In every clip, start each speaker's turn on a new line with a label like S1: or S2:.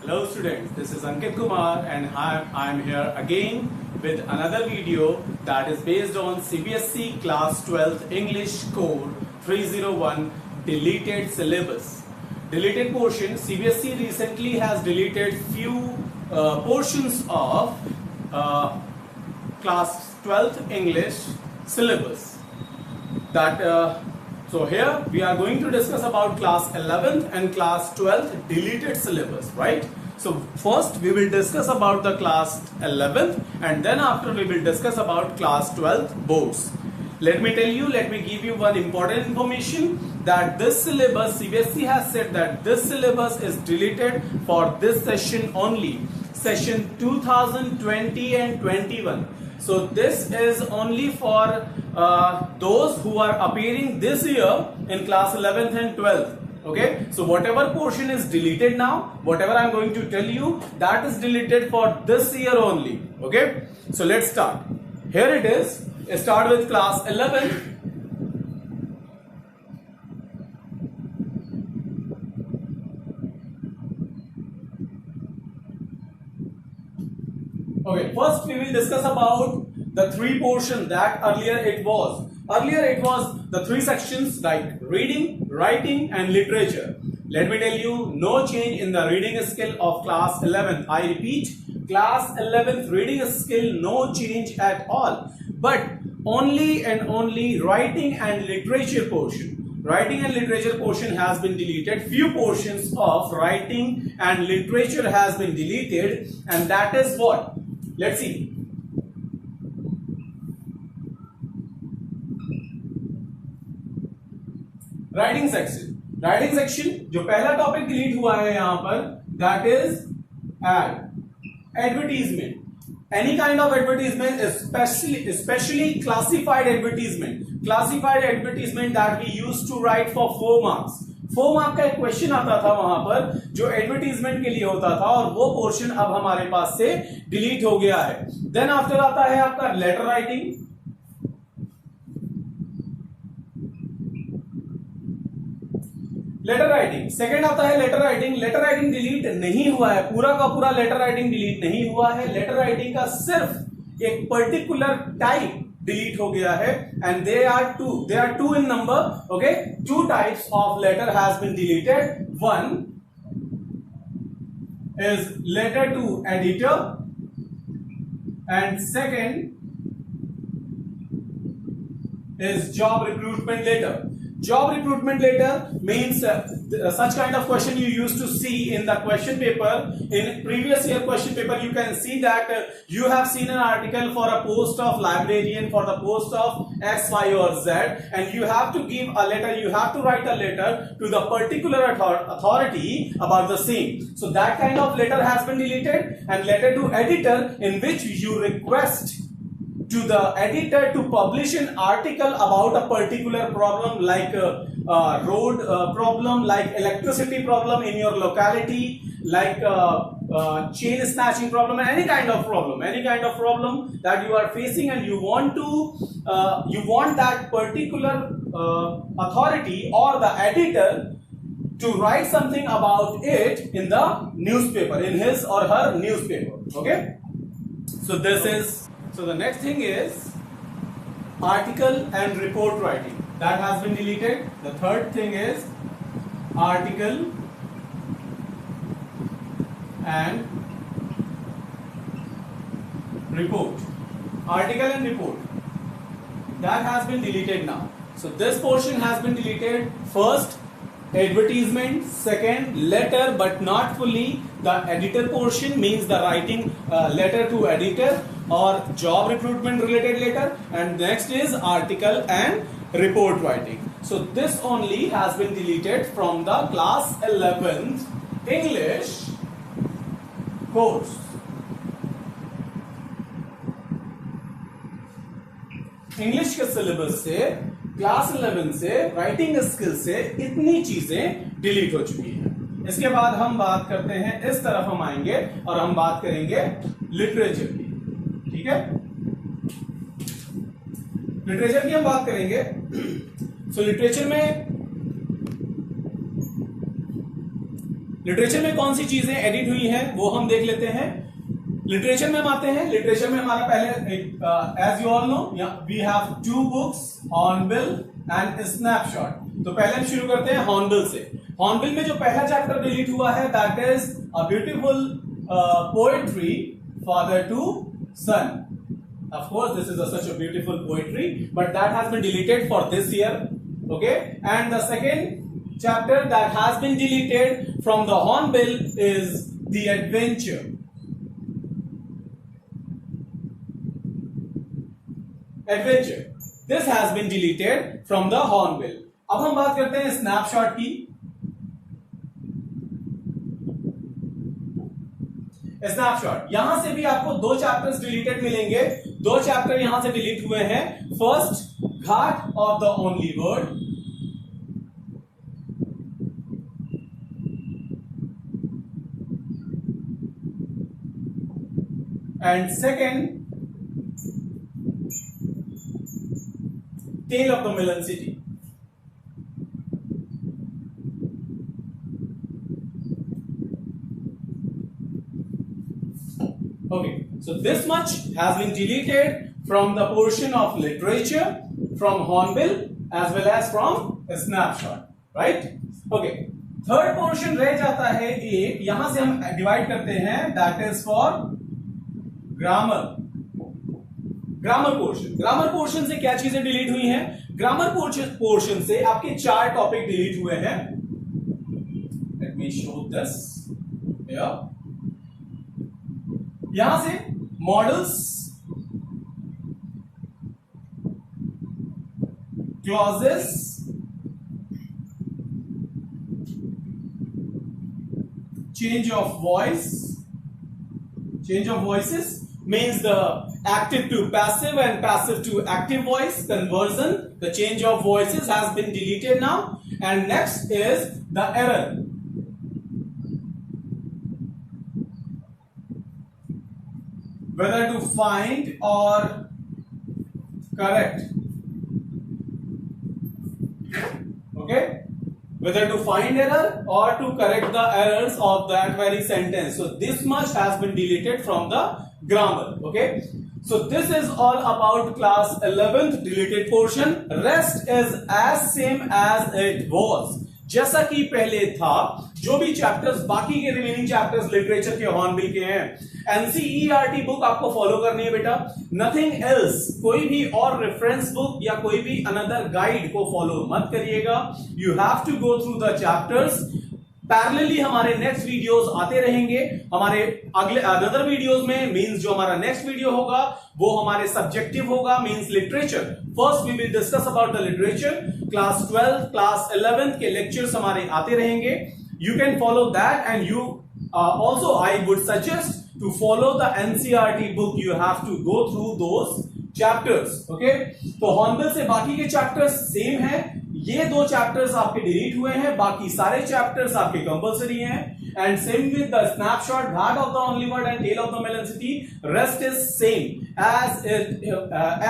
S1: Hello students, this is Ankit Kumar and I am here again with another video that is based on CBSE Class 12th English Core 301 deleted syllabus. Deleted portion, CBSE recently has deleted few portions of Class 12th English syllabus. So here we are going to discuss about class 11th and class 12th deleted syllabus, right? So first we will discuss about the class 11th and then after we will discuss about class 12th boards. Let me give you one important information that this syllabus, CBSE has said that this syllabus is deleted for this session only, session 2020 and 21. So this is only for those who are appearing this year in class 11th and 12th. Okay, so whatever portion is deleted now, whatever I'm going to tell you, that is deleted for this year only. Okay, so let's start. Here it is. Start with class 11th. Okay, first we will discuss about the three portions that earlier it was. Earlier it was the three sections like reading, writing and literature. Let me tell you, no change in the reading skill of class 11th. I repeat, class 11th reading skill, no change at all. But only and only writing and literature portion. Writing and literature portion has been deleted. Few portions of writing and literature has been deleted, and that is what? Let's see. Writing section जो पहला topic delete हुआ है यहां पर, that is advertisement. Any kind of advertisement, specially classified advertisement that we use to write for 4 marks. 4 mark का एक question आता था वहां पर जो एडवर्टीजमेंट के लिए होता था, और वो पोर्शन अब हमारे पास से डिलीट हो गया है. देन आफ्टर आता है आपका letter writing. Letter writing second आता है letter writing. Letter writing delete नहीं हुआ है, पूरा का पूरा लेटर राइटिंग डिलीट नहीं हुआ है. लेटर राइटिंग का सिर्फ एक पर्टिकुलर टाइप डिलीट हो गया है, and they are two in number. Okay, 2 types of letter has been deleted. One is letter to editor and second is job recruitment letter. Job recruitment letter means such kind of question you used to see in the question paper. In previous year question paper, you can see that you have seen an article for a post of librarian, for the post of X, Y or Z, and you have to give a letter, you have to write a letter to the particular authority about the same. So that kind of letter has been deleted, and letter to editor in which you request to the editor to publish an article about a particular problem, like road problem, like electricity problem in your locality, like chain snatching problem, any kind of problem that you are facing, and you want that particular authority or the editor to write something about it in the newspaper, in his or her newspaper. Okay, so the next thing is article and report writing. That has been deleted. The third thing is article and report. Article and report. That has been deleted now. So this portion has been deleted. First, advertisement. Second, letter, but not fully. The editor portion means the writing letter to editor or job recruitment related letter, and next is article and report writing. So this only has been deleted from the class 11th English course. English के syllabus से class 11 से writing skill से इतनी चीजें delete हो चुकी हैं. इसके बाद हम बात करते हैं, इस तरफ हम आएंगे और हम बात करेंगे लिटरेचर की. ठीक है, लिटरेचर की हम बात करेंगे. सो लिटरेचर में लिटरेचर में कौन सी चीजें एडिट हुई हैं वो हम देख लेते हैं। लिटरेचर में हम आते हैं। लिटरेचर में हमारा पहले as you all know we have 2 books, Hornbill and Snapshot. तो पहले हम शुरू करते हैं हॉर्नबिल से। हॉर्नबिल में जो पहला चैप्टर डिलीट हुआ है that is a beautiful poetry father to son. Of course, this is such a beautiful poetry, but that has been deleted for this year. Okay, and the second chapter that has been deleted from the Hornbill is The Adventure. Adventure. This has been deleted from the Hornbill. अब हम बात करते हैं snapshot की। Snapshot, यहां से भी आपको 2 चैप्टर्स डिलीटेड मिलेंगे। 2 चैप्टर यहां से डिलीट हुए हैं। First, ghat of the only word, and second, tale of the melon city. Okay, so this much has been deleted from the portion of literature, from Hornbill as well as from snapshot, right? Okay, third portion रह जाता है एक, यहां से हम divide करते हैं, that is for grammar. Grammar portion. Grammar portion से क्या चीजें डिलीट हुई हैं? ग्रामर पोर्शन से आपके 4 टॉपिक डिलीट हुए हैं। Let me show this here. यहां से models, clauses, change of voice, change of voices means the active to passive and passive to active voice conversion. The change of voices has been deleted now. And next is the error. Whether to find or correct. Okay? Whether to find error or to correct the errors of that very sentence. So this much has been deleted from the grammar. Okay, so this is all about class 11th deleted portion. Rest is as same as it was. जैसा कि पहले था, जो भी chapters बाकी के remaining chapters literature के hornbill के हैं, एनसीईआरटी बुक आपको फॉलो करनी है बेटा, नथिंग एल्स। कोई भी और रेफरेंस बुक या कोई भी अनदर गाइड को फॉलो मत करिएगा। You have to go through the chapters. Parallelly हमारे नेक्स्ट वीडियोस आते रहेंगे। हमारे अगले अनदर वीडियोस में मींस जो हमारा नेक्स्ट वीडियो होगा वो हमारे सब्जेक्टिव होगा, means literature. First we will discuss about the literature. Class 12, class 11 के लेक्चर्स हमारे आते रहेंगे। You can follow that and you also I would suggest to follow the NCERT book. You have to go through those chapters. Okay, तो hornbill से बाकी के chapters same है। ये 2 चैप्टर्स आपके डिलीट हुए हैं, बाकी सारे चैप्टर्स आपके कंपल्सरी हैं। And same with the Snapshot, ghat of the only word and tale of the melon city. Rest is same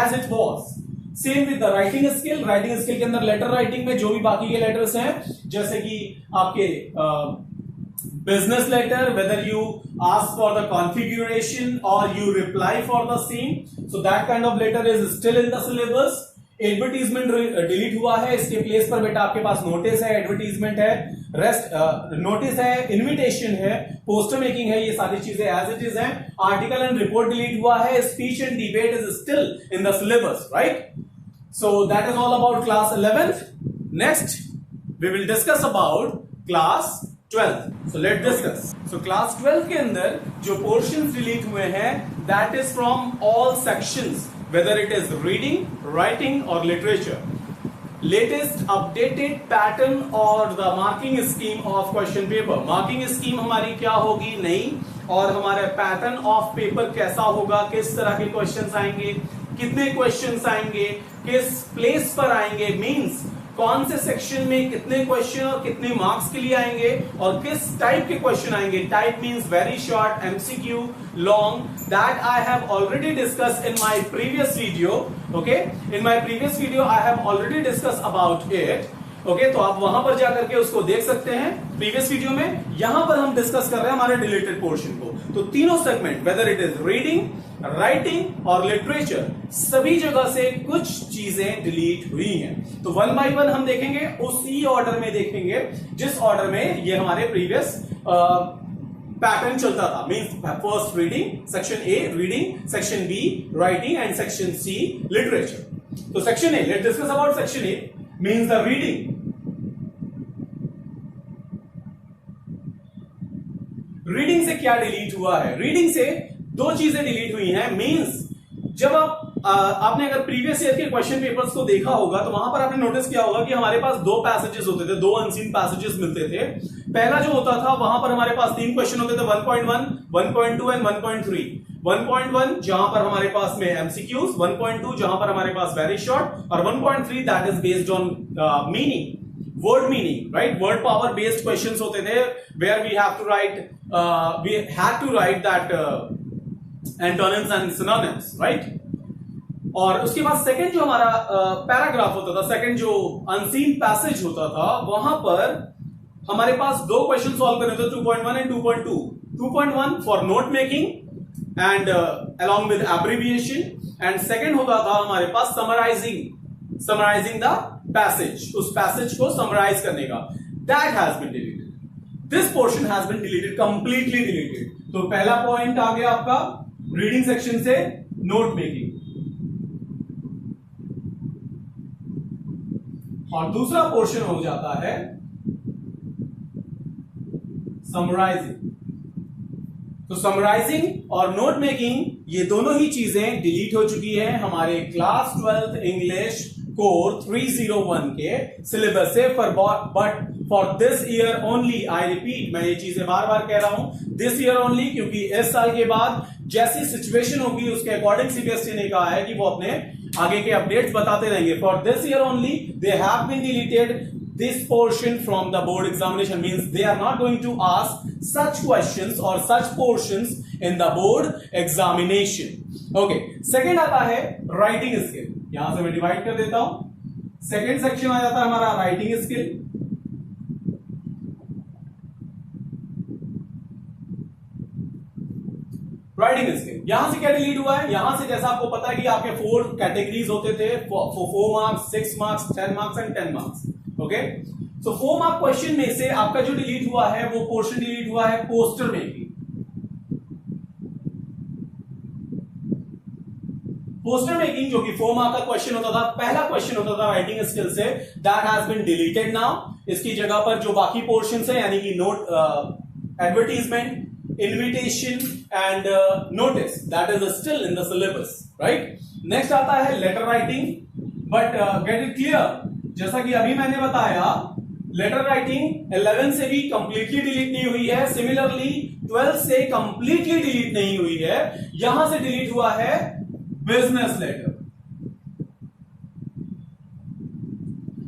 S1: as it was. Same with the writing skill. Writing skill के अंदर letter writing में जो भी बाकी के letters हैं, जैसे कि आपके business letter, whether you ask for the configuration or you reply for the same, so that kind of letter is still in the syllabus. Advertisement delete हुआ है, इसके प्लेस पर बेटा आपके पास नोटिस है, एडवर्टीजमेंट है, रेस्ट नोटिस है, इनविटेशन है, पोस्टर मेकिंग है, ये सारी चीजें एज इट इज हैं। आर्टिकल एंड रिपोर्ट डिलीट हुआ है, speech and debate is still in the syllabus, right? So that is all about class 11th. Next we will discuss about class 12th. So let's discuss. So class 12 के अंदर जो portions delete हुए हैं, that is from all sections, whether it is reading, writing or literature. Latest updated pattern or the marking scheme of question paper. Marking scheme हमारी क्या होगी, नहीं, और हमारा पैटर्न ऑफ पेपर कैसा होगा, किस तरह के क्वेश्चंस आएंगे, कितने क्वेश्चंस आएंगे, किस प्लेस पर आएंगे, मींस कौन से सेक्शन में कितने क्वेश्चन और कितने मार्क्स के लिए आएंगे और किस टाइप के क्वेश्चन आएंगे। Type means very short, MCQ, long, that I have already discussed in my previous video. Okay, in my previous video I have already discussed about it. Okay, तो आप वहां पर जाकर के उसको देख सकते हैं प्रीवियस वीडियो में। यहां पर हम डिस्कस कर रहे हैं हमारे डिलीटेड पोर्शन को। तो तीनों segment, whether it is reading, writing और लिटरेचर, सभी जगह से कुछ चीजें डिलीट हुई हैं। तो वन बाय वन हम देखेंगे, उसी ऑर्डर में देखेंगे जिस ऑर्डर में ये हमारे प्रीवियस पैटर्न चलता था। Means first reading, section A reading, section B writing and section C literature. तो section A, let's discuss about section A, means the reading. Reading से क्या डिलीट हुआ है? रीडिंग से दो चीजें डिलीट हुई हैं। मींस जब आपने अगर प्रीवियस ईयर के क्वेश्चन पेपर्स को देखा होगा तो वहां पर आपने नोटिस किया होगा कि हमारे पास दो पैसेजेस होते थे, दो अनसीन पैसेजेस मिलते थे। पहला जो होता था वहां पर हमारे पास तीन क्वेश्चन होते थे, 1.1, 1.2 एंड 1.3। 1.1 जहां पर हमारे पास में एमसीक्यूज, 1.2 जहां पर हमारे पास वेरी शॉर्ट, और 1.3 that is based on meaning, word meaning, right? Word power based questions होते थे, where we had to write that antonyms and synonyms, right? और उसके बाद सेकंड जो हमारा पैराग्राफ होता था, सेकंड जो अनसीन पैसेज होता था, वहां पर हमारे पास दो क्वेश्चन सॉल्व करने थे, 2.1 and 2.2। 2.1 for note making and along with abbreviation, and second होता था हमारे पास समराइजिंग द पैसेज, उस पैसेज को समराइज करने का। That has been deleted, this portion has been deleted, completely deleted. तो पहला पॉइंट आ गया आपका रीडिंग सेक्शन से नोट मेकिंग, और दूसरा पोर्शन हो जाता है समराइजिंग। तो समराइजिंग और नोट मेकिंग, ये दोनों ही चीजें डिलीट हो चुकी है हमारे क्लास 12th इंग्लिश कोर 301 के सिलेबस से। But for this year only, I repeat, मैं ये चीजें बार बार कह रहा हूं, दिस ईयर ओनली, क्योंकि इस साल के बाद जैसी सिचुएशन होगी उसके अकॉर्डिंग सीबीएसई ने कहा है कि वो अपने आगे के अपडेट्स बताते रहेंगे। For this year only they have been deleted this portion from the board examination, means they are not going to ask such questions or such portions in the board examination. Okay, second आता है writing skill। यहां से मैं divide कर देता हूं। Second section आ जाता है हमारा राइटिंग स्किल। राइटिंग स्किल, यहां से क्या डिलीट हुआ है? यहां से जैसा आपको पता है कि आपके 4 कैटेगरीज होते थे, 4 marks, 6 marks, 10 marks and 10 marks. Okay, so 4 mark question में से आपका जो डिलीट हुआ है वो पोर्शन डिलीट हुआ है पोस्टर मेकिंग। पोस्टर मेकिंग जो कि 4 मार्क का क्वेश्चन होता था, पहला क्वेश्चन होता था राइटिंग स्किल से, that has been deleted now. इसकी जगह पर जो बाकी पोर्शन है, यानी कि note, advertisement, invitation and notice, that is still in the syllabus, right? Next आता है letter writing, but get it clear, जैसा कि अभी मैंने बताया, लेटर राइटिंग 11 से भी कंप्लीटली डिलीट नहीं हुई है, सिमिलरली 12 से कंप्लीटली डिलीट नहीं हुई है। यहां से डिलीट हुआ है बिजनेस लेटर।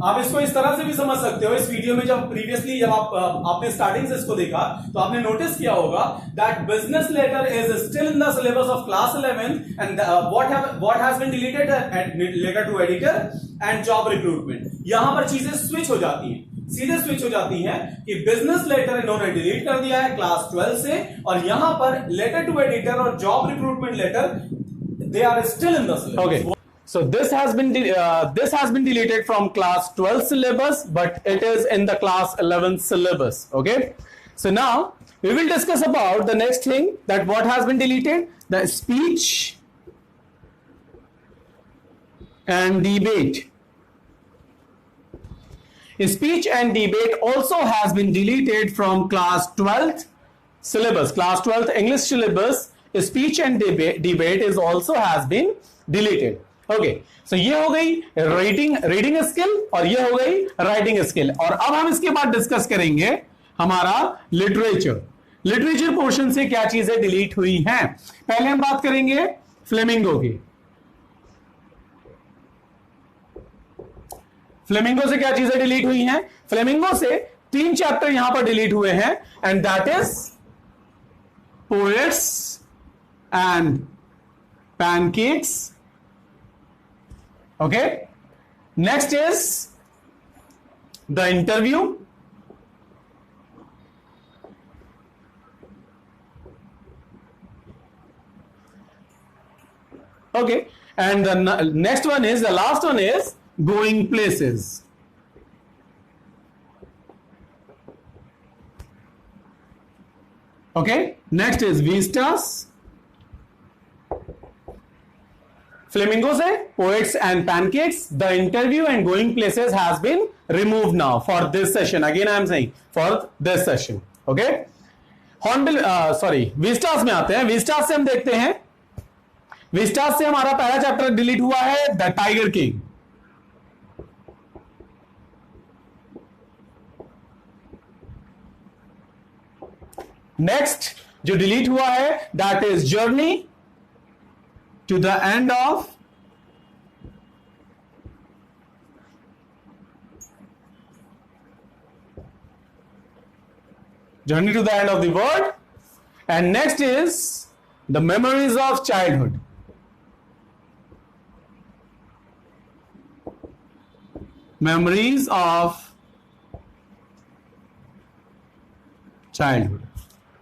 S1: आप इसको इस तरह से भी समझ सकते हो। इस वीडियो में जब प्रीवियसली जब आपने स्टार्टिंग से इसको देखा तो आपने नोटिस किया होगा that business letter is still in the syllabus of class 11 and what has been deleted letter to editor and job recruitment. यहां पर चीजें स्विच हो जाती हैं, सीधे स्विच हो जाती हैं कि बिजनेस लेटर इन्होंने डिलीट कर दिया है क्लास 12 से, और यहां पर लेटर टू एडिटर और job recruitment letter they are still in the syllabus. Okay, so this has been deleted from class 12 syllabus, but it is in the class 11 syllabus. Okay, so now we will discuss about the next thing, that what has been deleted, the speech and debate. Speech and debate also has been deleted from class 12th syllabus, class 12th English syllabus. Speech and debate is also has been deleted. Okay, so ये हो गई reading skill और ये हो गई writing skill. और अब हम इसके बाद डिस्कस करेंगे हमारा लिटरेचर पोर्शन से क्या चीजें डिलीट हुई हैं। पहले हम बात करेंगे फ्लेमिंगो की। फ्लेमिंगो से क्या चीजें डिलीट हुई हैं? फ्लेमिंगो से 3 चैप्टर यहां पर डिलीट हुए हैं, and that is poets and pancakes. Okay, next is the interview, okay, and the next one is, the last one is going places. Okay, next is vistas, flamingo se poets and pancakes. The interview and going places has been removed now for this session. Again I am saying for this session. Okay, hornbill vistas में आते हैं. vistas से हम देखते हैं, vistas से हमारा पहला चैप्टर डिलीट हुआ है, द टाइगर किंग. नेक्स्ट जो डिलीट हुआ है, that is journey to the end of journey to the end of the world. And next is the memories of childhood. Memories of childhood.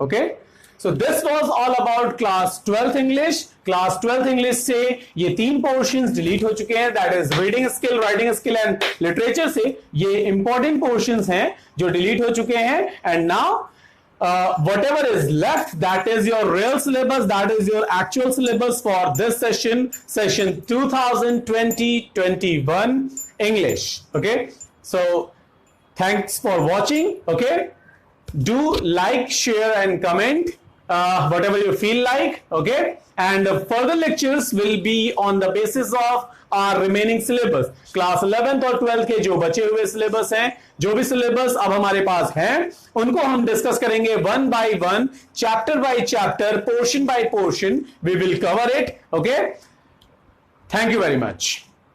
S1: Okay, so this was all about class 12th English. Class 12th English से ये 3 portions delete हो चुके हैं, that is reading skill, writing skill and literature से ये important portions हैं जो delete हो चुके हैं. And now whatever is left, that is your real syllabus, that is your actual syllabus for this session 2020-21 English. Okay, so thanks for watching. Okay, do like, share and comment whatever you feel like. Okay, and further lectures will be on the basis of our remaining syllabus. Class 11th और 12th के जो बचे हुए syllabus हैं, जो भी syllabus अब हमारे पास हैं, उनको हम discuss करेंगे one by one, chapter by chapter, portion by portion. We will cover it. Okay, thank you very much.